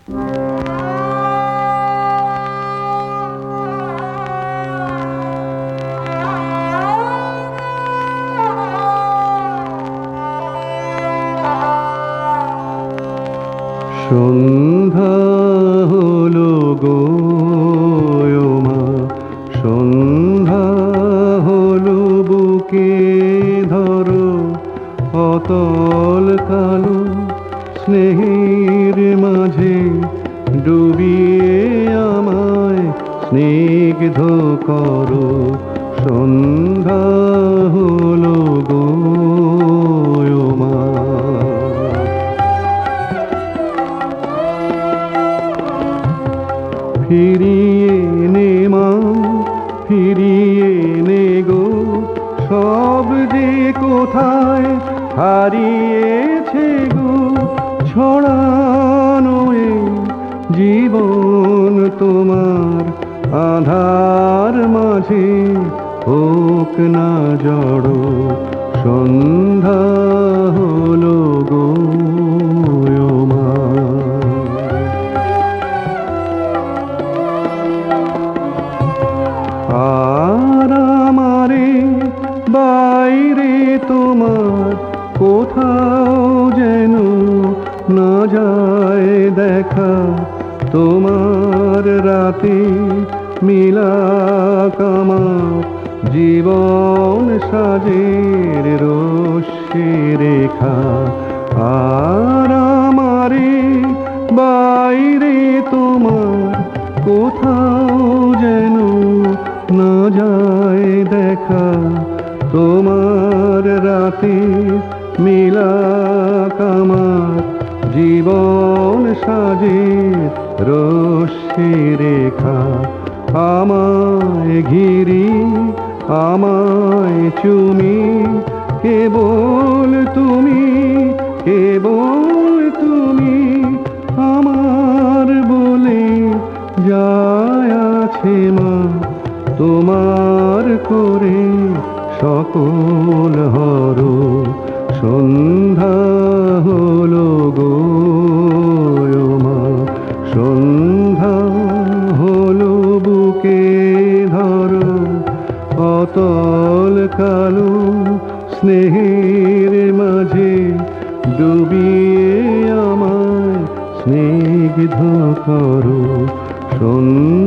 সন্ধ্যা হলো গো মা, সন্ধ্যা হলো বুকে ধরো অতল কালো স্নেহের মাঝে ডুবিয়ে আমায় স্নিগ্ধ করো। সন্ধ্যা হলো গো মা। ফিরিয়ে নে মা, ফিরিয়ে নে গো, সব যে কোথায় হারিয়েছে গো। ছড়ানো এই জীবন তোমার আধার মাঝে হোক না জড়ো। সন্ধ্যা হলো গো মা। আর আমারে বাইরে তোমার কোথাও যেন না যায় দেখা। তোমার রাতে মিলাক আমার জীবন সাজের রশ্মি রেখা। আর আমারে বাইরে তোমার কোথাও যেন না যায় দেখা। তোমার রাতে মিলাক আমার জীবন সাজে রশ্মি রেখা। আমায় ঘিরি আমায় চুমি কেবল তুমি, কেবল তুমি আমার বলে যায় আছে মা। তোমার করে সকল হর। সন্ধ্যা হলো গো মা, সন্ধ্যা হলো বুকে ধরো অতল কালো স্নেহের মাঝে ডুবিয়ে আমায় স্নিগ্ধ করো। সন্ধ্যা